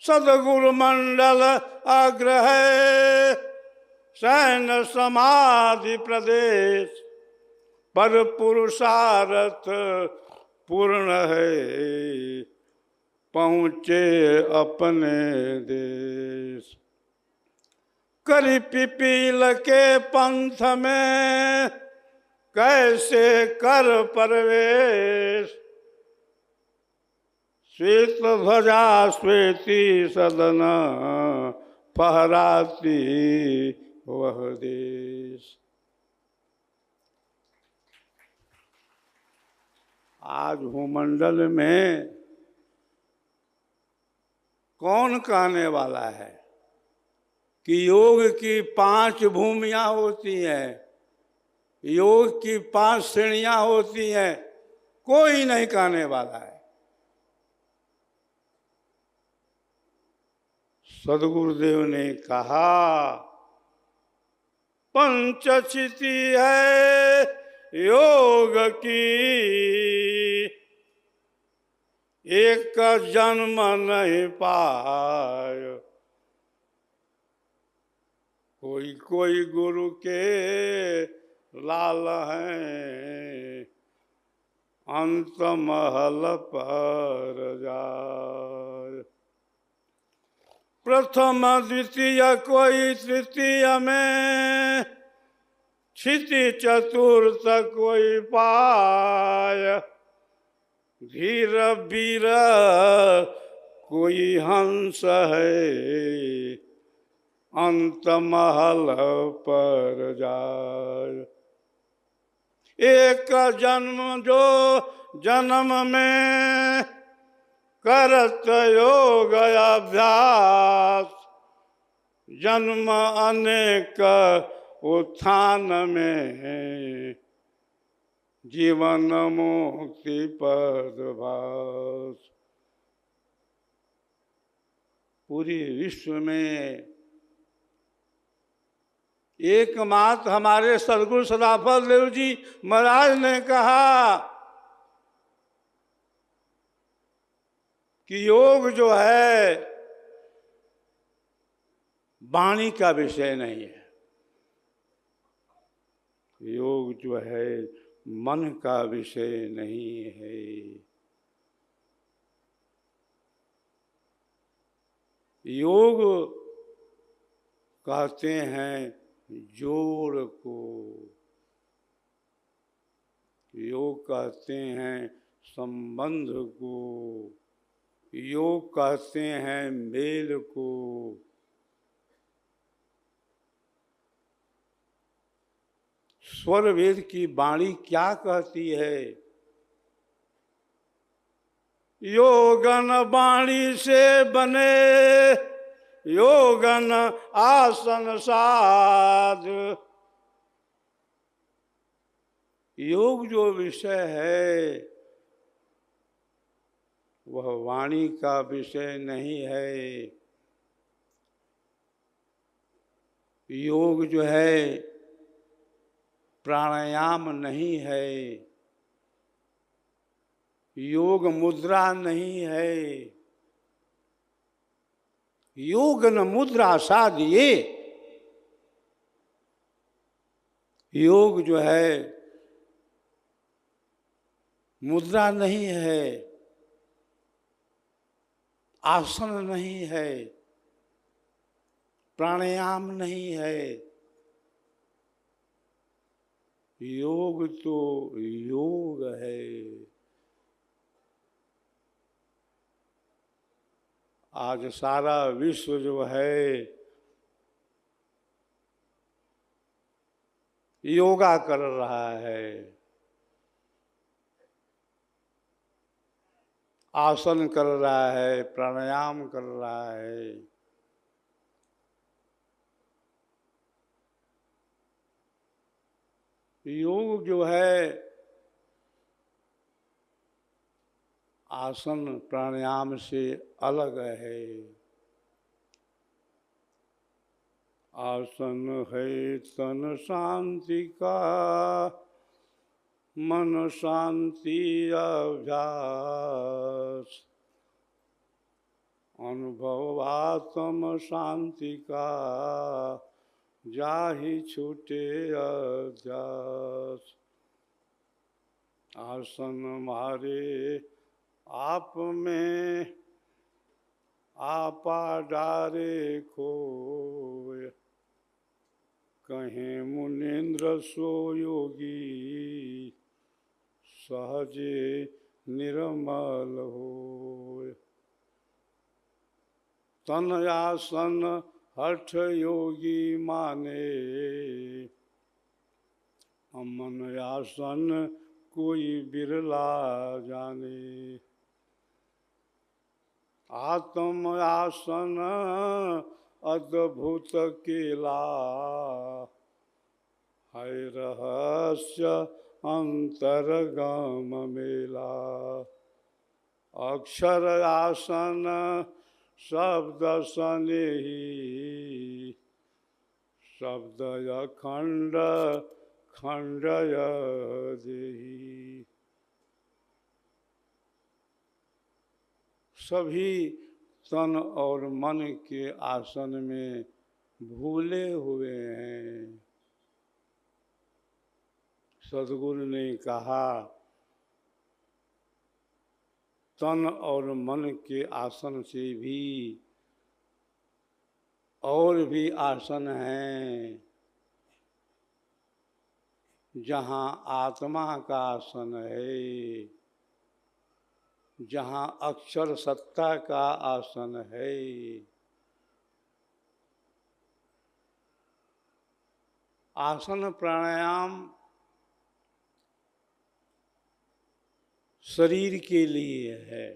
सदगुरु मंडल आग्रह शयन समाधि प्रदेश पर पुरुषार्थ पूर्ण है पहुँचे अपने देश। करी पिपील के पंथ में कैसे कर प्रवेश, श्वेत ध्वजा श्वेती सदन फहराती वह देश। आज भूमंडल में कौन कहने वाला है कि योग की 5 भूमियां होती हैं, योग की 5 श्रेणियां होती हैं? कोई नहीं कहने वाला है। सदगुरुदेव ने कहा पंचचिति है योग की, एक जन्म नहीं पाय, कोई कोई गुरु के लाल हैं अंत महल पर जाय। प्रथम द्वितीय कोई तृतीय में, क्षिति चतुर्थ कोई पाय, धीर वीर कोई हंस है अंत महल पर जाय। एक जन्म जो जन्म में करत योग अभ्यास, जन्म अनेक उत्थान में जीवन मुक्ति पद भास। पूरी विश्व में एकमात्र हमारे सदगुरु सदाफल देव जी महाराज ने कहा कि योग जो है वाणी का विषय नहीं है, योग जो है मन का विषय नहीं है। योग कहते हैं जोड़ को, योग कहते हैं संबंध को, योग कहते हैं मेल को। स्वर वेद की वाणी क्या कहती है? योगन वाणी से बने योगन आसन साध। योग जो विषय है वह वाणी का विषय नहीं है। योग जो है प्राणायाम नहीं है, योग मुद्रा नहीं है। योग न मुद्रा साधिए, योग जो है मुद्रा नहीं है, आसन नहीं है, प्राणायाम नहीं है। योग तो योग है। आज सारा विश्व जो है योगा कर रहा है, आसन कर रहा है, प्राणायाम कर रहा है। योग जो है आसन प्राणायाम से अलग है। आसन है तन शांति का, मन शांति अभ्यास। अनुभव आत्म शांति का, जाहि छूटे अध्यास। आसन मारे आप में, आपा डारे खोय। कहें मुनीन्द्र सो योगी, सहजे निर्मल होय। तन आसन हठ योगी माने, मन आसन कोई बिरला जाने। आत्म आसन अद्भुत केला, है रहस्य अंतरगम मेला। अक्षर आसन शब्द सनेही, शब्द अखंड खंडय देही। सभी तन और मन के आसन में भूले हुए हैं। सद्गुरु ने कहा, तन और मन के आसन से भी और भी आसन हैं, जहाँ आत्मा का आसन है, जहाँ अक्षर सत्ता का आसन है। आसन प्राणायाम शरीर के लिए है,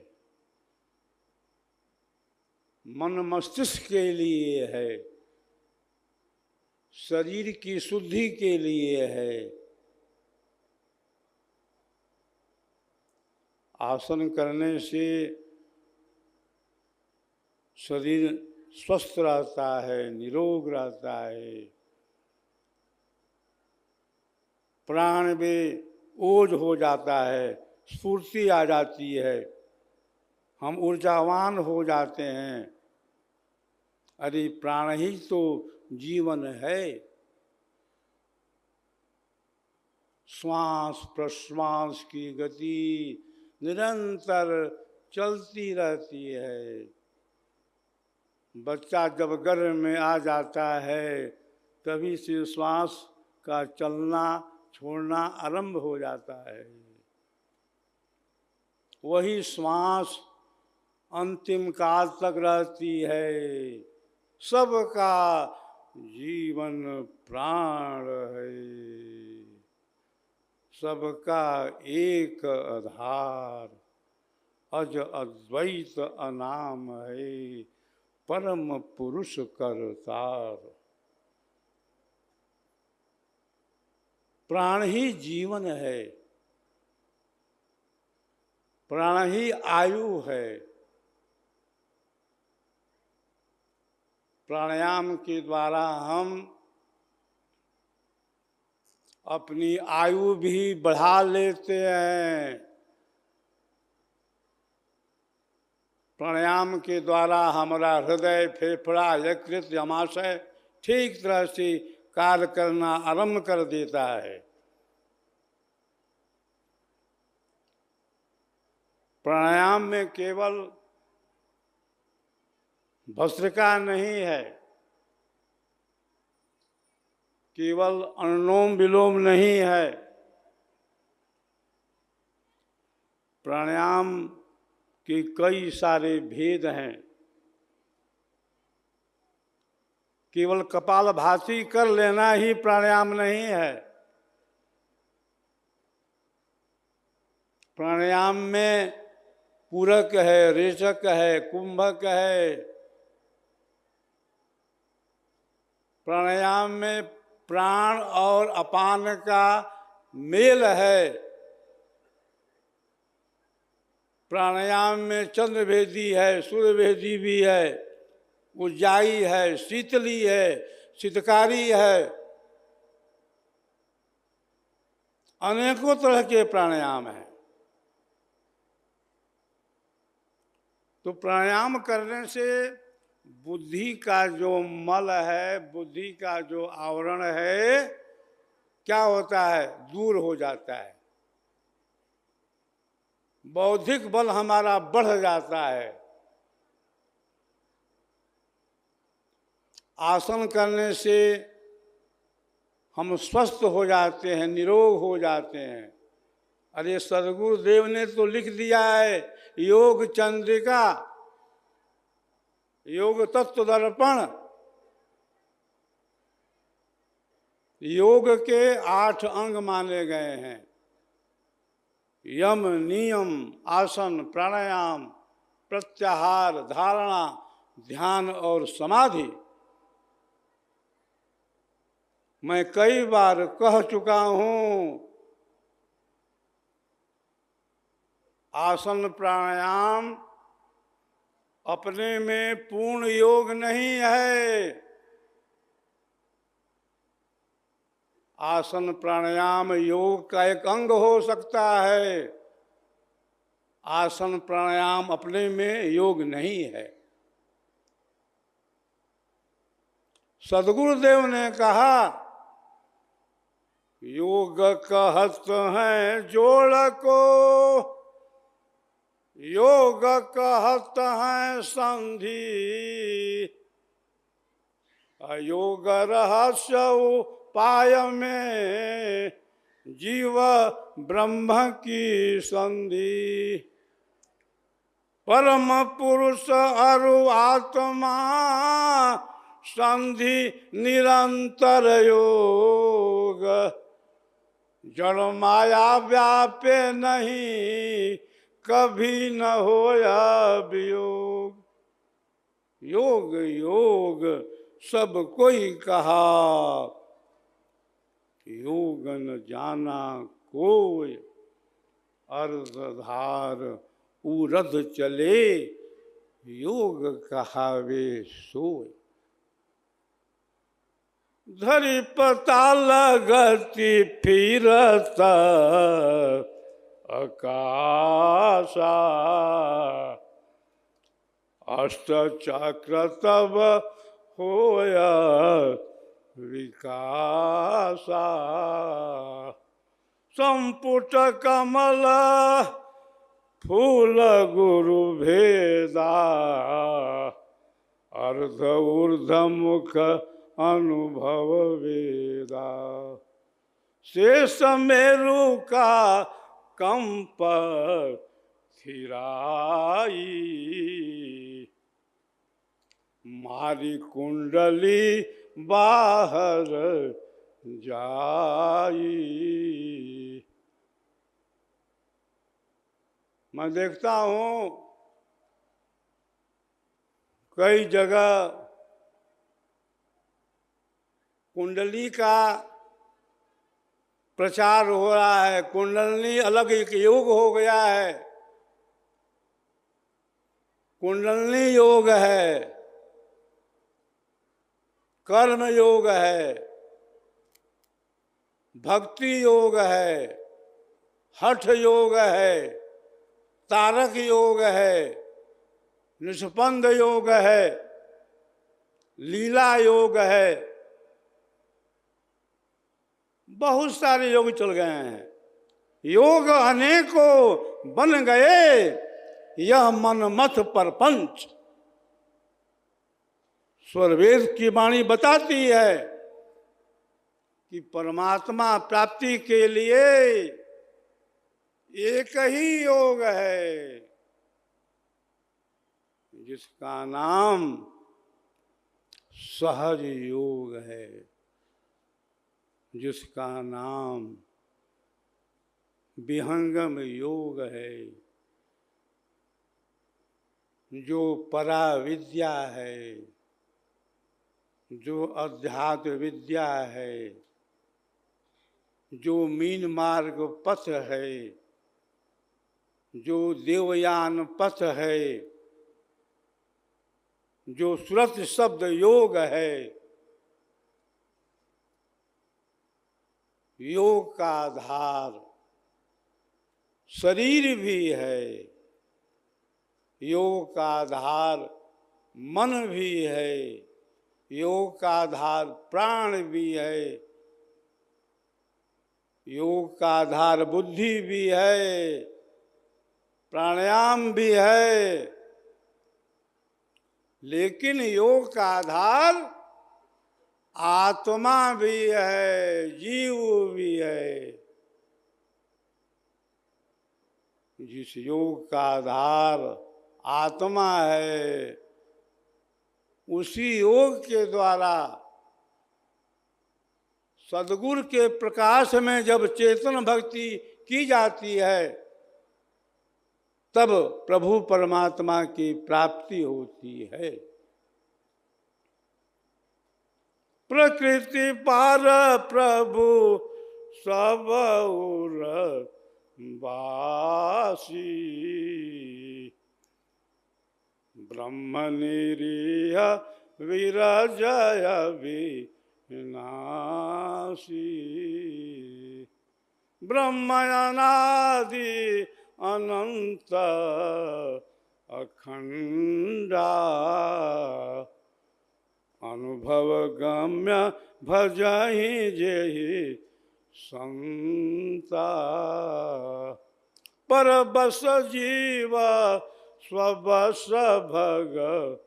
मन मस्तिष्क के लिए है, शरीर की शुद्धि के लिए है। आसन करने से शरीर स्वस्थ रहता है, निरोग रहता है। प्राण में ओज हो जाता है, स्फूर्ति आ जाती है, हम ऊर्जावान हो जाते हैं। अरे प्राण ही तो जीवन है। श्वास प्रश्वास की गति निरंतर चलती रहती है। बच्चा जब गर्भ में आ जाता है, तभी से श्वास का चलना छोड़ना आरंभ हो जाता है। वही श्वास अंतिम काल तक रहती है। सबका जीवन प्राण है, सबका एक आधार, अज अद्वैत अनाम है, परम पुरुष करतार। प्राण ही जीवन है, प्राण ही आयु है। प्राणायाम के द्वारा हम अपनी आयु भी बढ़ा लेते हैं। प्राणायाम के द्वारा हमारा हृदय, फेफड़ा, यकृत, अमाशय ठीक तरह से कार्य करना आरंभ कर देता है। प्राणायाम में केवल भस्त्रिका नहीं है, केवल अनुलोम विलोम नहीं है। प्राणायाम के कई सारे भेद हैं। केवल कपालभाति कर लेना ही प्राणायाम नहीं है। प्राणायाम में पूरक है, रेचक है, कुंभक है। प्राणायाम में प्राण और अपान का मेल है। प्राणायाम में चंद्रभेदी है, सूर्यभेदी भी है, उज्जाई है, शीतली है, शीतकारी है। अनेकों तरह के प्राणायाम हैं। तो प्राणायाम करने से बुद्धि का जो मल है, बुद्धि का जो आवरण है, क्या होता है? दूर हो जाता है। बौद्धिक बल हमारा बढ़ जाता है। आसन करने से हम स्वस्थ हो जाते हैं, निरोग हो जाते हैं। अरे सदगुरुदेव ने तो लिख दिया है, योग चंद्रिका, योग तत्व दर्पण। योग के 8 अंग माने गए हैं। यम, नियम, आसन, प्राणायाम, प्रत्याहार, धारणा, ध्यान और समाधि। मैं कई बार कह चुका हूं, आसन प्राणायाम अपने में पूर्ण योग नहीं है। आसन प्राणायाम योग का एक अंग हो सकता है। आसन प्राणायाम अपने में योग नहीं है। सदगुरुदेव ने कहा, योग कहत हैं जोड़ को, योग कहत हैं संधि, अयोग रहस्य उपाय में जीव ब्रह्म की संधि। परम पुरुष अरु आत्मा संधि निरंतर योग, जड़ माया व्यापे नहीं कभी न होया वियोग। योग योग सब कोई कहा, योग न जाना कोई, अर्धधार उरध चले, योग कहावे सोय। धरी पताल गति फिरत आकाशा, अष्ट चक्र तब होया विकासा। संपुट कमल फूल गुरु भेदा, अर्ध ऊर्ध मुख अनुभव वेदा। शेष मेरु का कंप थिराई, मारी कुंडली बाहर जाई। मैं देखता हूं कई जगह कुंडली का प्रचार हो रहा है। कुंडली अलग एक योग हो गया है। कुंडली योग है, कर्म योग है, भक्ति योग है, हठ योग है, तारक योग है, निष्पन्द योग है, लीला योग है। बहुत सारे योग चल गए हैं। योग अनेकों बन गए, यह मनमथ परपंच। स्वरवेद की वाणी बताती है कि परमात्मा प्राप्ति के लिए एक ही योग है, जिसका नाम सहज योग है, जिसका नाम विहंगम योग है, जो पराविद्या है, जो अध्यात्म विद्या है, जो मीन मार्ग पथ है, जो देवयान पथ है, जो सुरत शब्द योग है। योग का आधार शरीर भी है, योग का आधार मन भी है, योग का आधार प्राण भी है, योग का आधार बुद्धि भी है, प्राणायाम भी है, लेकिन योग का आधार आत्मा भी है, जीव भी है। जिस योग का आधार आत्मा है, उसी योग के द्वारा सद्गुरु के प्रकाश में जब चेतन भक्ति की जाती है, तब प्रभु परमात्मा की प्राप्ति होती है। प्रकृति पार प्रभु सब उर वासी, ब्रह्म निरीह विरजय विनाशी, ब्रह्म अनादि अनंत अखंडा, अनुभव गम्य भजहि जेहि संता, परबस जीव स्वबस भगवंता,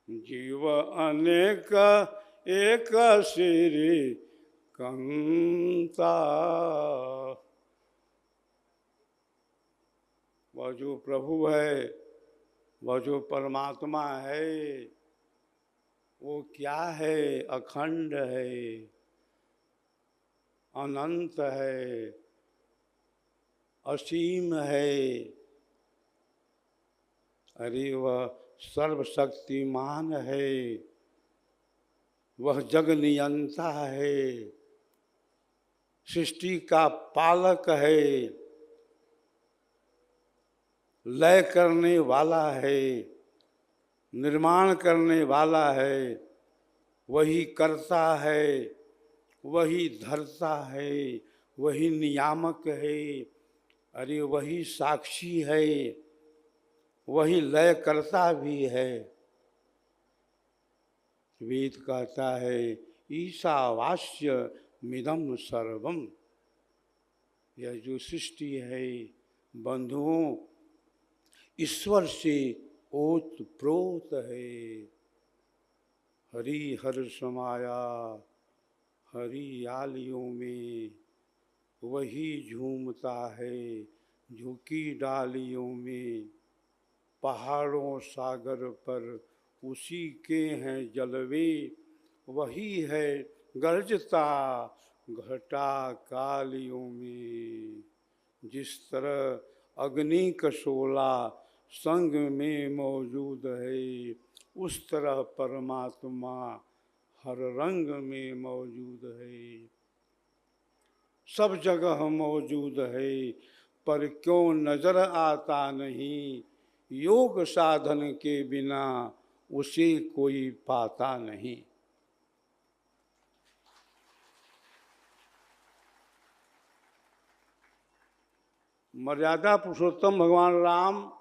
जीव अनेक एक श्री कंता। वह जो प्रभु है, वह जो परमात्मा है, वो क्या है? अखंड है, अनंत है, असीम है। अरे वह सर्वशक्तिमान है, वह जग नियंता है, सृष्टि का पालक है, लय करने वाला है, निर्माण करने वाला है, वही करता है, वही धरता है, वही नियामक है। अरे वही साक्षी है, वही लय करता भी है। वेद कहता है ईशावास्य मिदम सर्वम। यह जो सृष्टि है बंधुओं, ईश्वर से ओत प्रोत है। हरि हर समाया हरियालियों में, वही झूमता है झुकी डालियों में। पहाड़ों सागर पर उसी के हैं जलवे, वही है गरजता घटा कालियों में। जिस तरह अग्नि का शोला संग में मौजूद है, उस तरह परमात्मा हर रंग में मौजूद है, सब जगह मौजूद है, पर क्यों नजर आता नहीं? योग साधन के बिना उसे कोई पाता नहीं। मर्यादा पुरुषोत्तम भगवान राम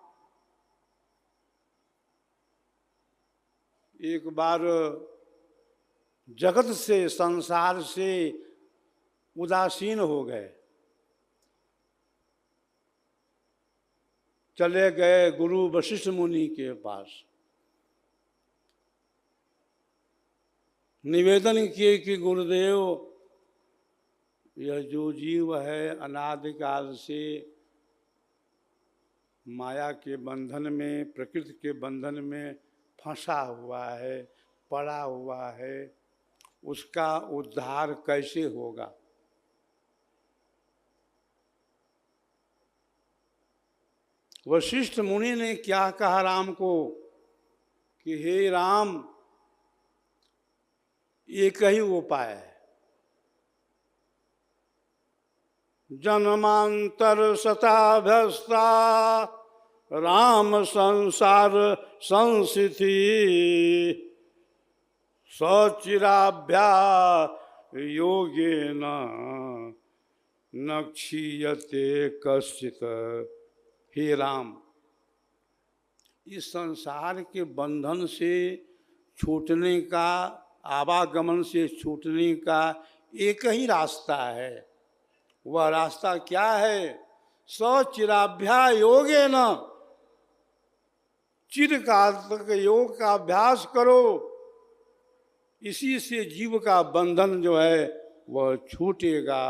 एक बार जगत से, संसार से उदासीन हो गए। चले गए गुरु वशिष्ठ मुनि के पास, निवेदन किए कि गुरुदेव, यह जो जीव है अनादिकाल से माया के बंधन में, प्रकृति के बंधन में फंसा हुआ है, पड़ा हुआ है, उसका उद्धार कैसे होगा? वशिष्ठ मुनि ने क्या कहा राम को कि हे राम, एक ही उपाय है, जन्मांतर शताभ्यस्ता राम संसार संसिथि, सचिराभ्या योगेन न क्षीयते कश्चित। हे राम, इस संसार के बंधन से छूटने का, आवागमन से छूटने का एक ही रास्ता है। वह रास्ता क्या है? सचिराभ्या योगेन, चिरकाल तक योग का अभ्यास करो। इसी से जीव का बंधन जो है वह छूटेगा।